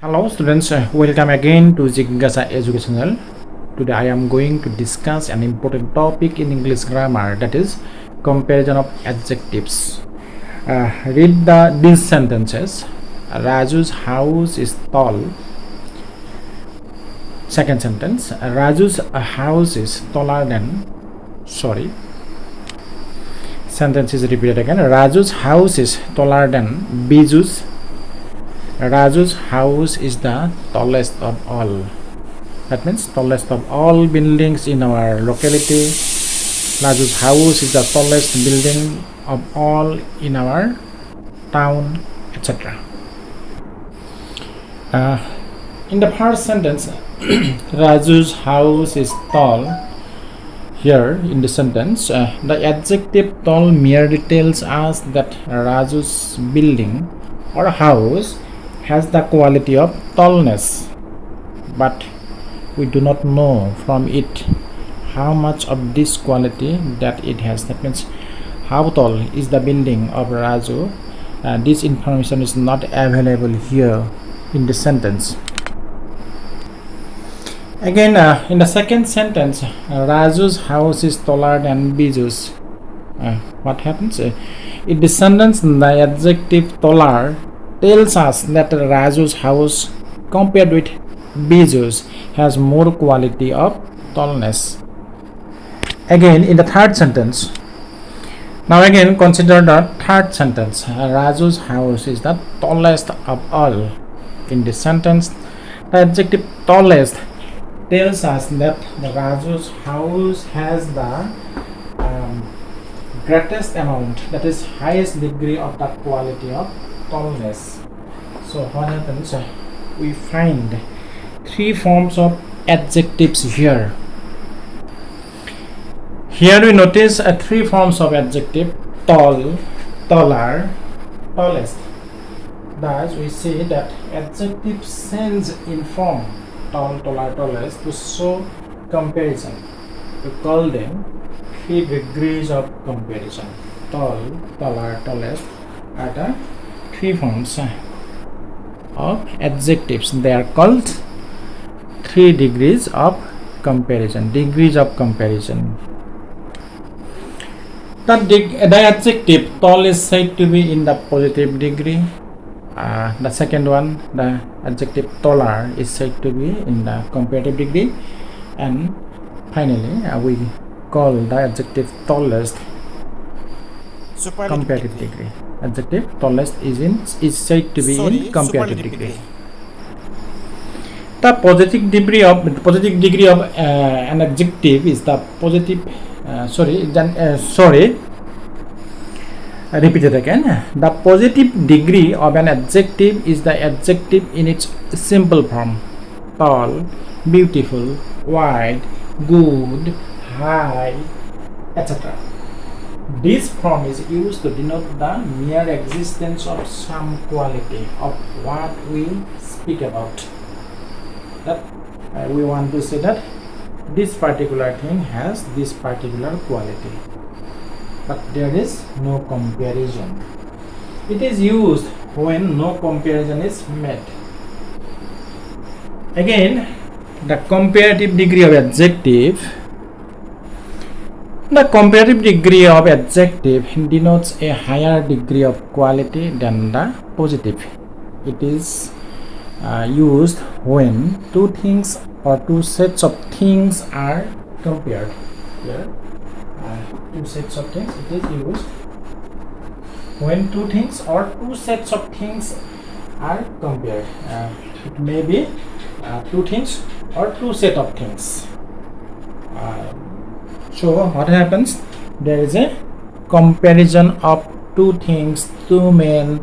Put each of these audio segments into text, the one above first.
Hello students, welcome again to Jignasa Educational. Today I am going to discuss an important topic in English grammar, that is comparison of adjectives. Read these sentences. Raju's house is tall. Second sentence, Raju's house is taller than, sentence is repeated again. Raju's house is taller than Biju's. Raju's house is the tallest of all. That means tallest of all buildings in our locality. Raju's house is the tallest building of all in our town, etc. In the first sentence, Raju's house is tall. Here in the sentence, the adjective tall merely tells us that Raju's building or house has the quality of tallness, but we do not know from it how much of this quality that it has. That means how tall is the building of Raju. This information is not available here in the sentence. Again, in the second sentence, Raju's house is taller than Biju's. What happens? In the sentence, the adjective taller tells us that Raju's house compared with Biju's has more quality of tallness. Again, in the third sentence, now again consider the third sentence. Raju's house is the tallest of all. In this sentence, the adjective tallest tells us that Raju's house has the greatest amount, that is highest degree of the quality of tallness. So what happens? We find three forms of adjectives here. Here we notice three forms of adjective: tall, taller, tallest. Thus we say that adjectives change in form tall, taller, tallest to show comparison. We call them three degrees of comparison. Tall, taller, tallest are the three forms of adjectives. They are called three degrees of comparison. Degrees of comparison. The adjective tall is said to be in the positive degree. The second one, the adjective taller, is said to be in the comparative degree. And finally, we call the adjective tallest comparative degree. Adjective tallest is said to be in comparative degree. The positive degree of an adjective is the positive. Repeat it again. The positive degree of an adjective is the adjective in its simple form: tall, beautiful, wide, good, high, etc. This form is used to denote the mere existence of some quality of what we speak about. That we want to say that this particular thing has this particular quality, but there is no comparison. It is used when no comparison is made. Again, the comparative degree of adjective. The comparative degree of adjective denotes a higher degree of quality than the positive. It is used when two things or two sets of things are compared. Here, two sets of things. It is used when two things or two sets of things are compared. It may be two things or two set of things. So what happens? There is a comparison of two things, two men,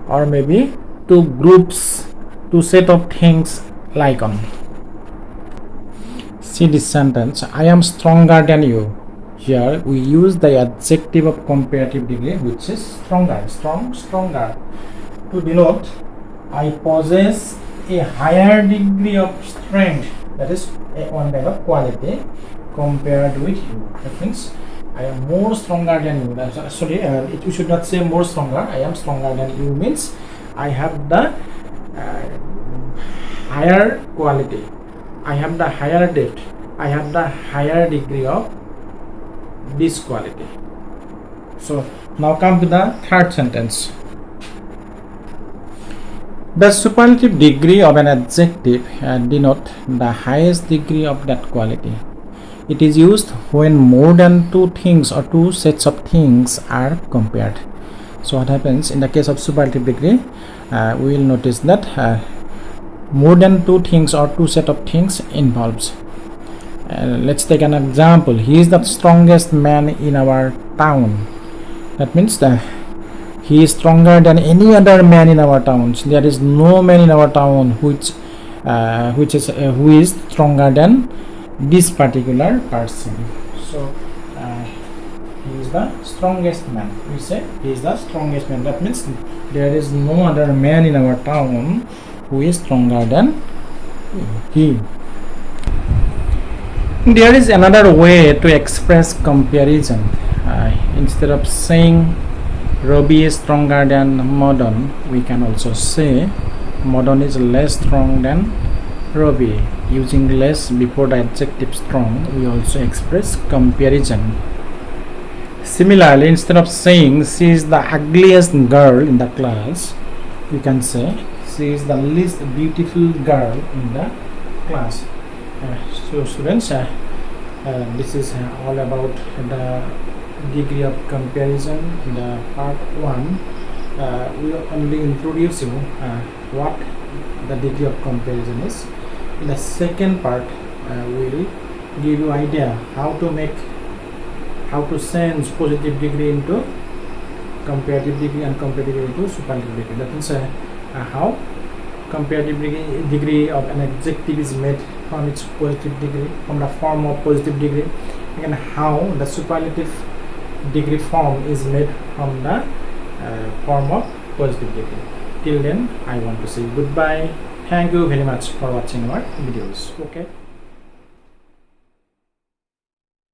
or maybe two groups, two set of things like on. See this sentence: I am stronger than you. Here we use the adjective of comparative degree, which is stronger, stronger, to denote I possess a higher degree of strength, that is one kind of quality, compared with you. That means I am more stronger than you. You should not say more stronger. I am stronger than you means I have the higher quality, I have the higher depth, I have the higher degree of this quality. So now come to the third sentence. The superlative degree of an adjective denote the highest degree of that quality. It is used when more than two things or two sets of things are compared. So what happens in the case of superlative degree? We will notice that more than two things or two set of things involves. Let's take an example. He is the strongest man in our town. That means that he is stronger than any other man in our towns. There is no man in our town who is stronger than this particular person. So he is the strongest man. We say he is the strongest man. That means there is no other man in our town who is stronger than he. There is another way to express comparison. Instead of saying Robbie is stronger than Modon, we can also say Modon is less strong than Robbie. Using less before the adjective strong, we also express comparison. Similarly, instead of saying she is the ugliest girl in the class, we can say she is the least beautiful girl in the class. So students, this is all about the degree of comparison. In the part 1, we will only introduce you what the degree of comparison is. In the second part, we will give you idea how to change positive degree into comparative degree and comparative degree into superlative degree. That means how comparative degree of an adjective is made from its positive degree, from the form of positive degree, and how the superlative degree form is made from the form of positive degree. Till then, I want to say goodbye. Thank you very much for watching our videos. Okay.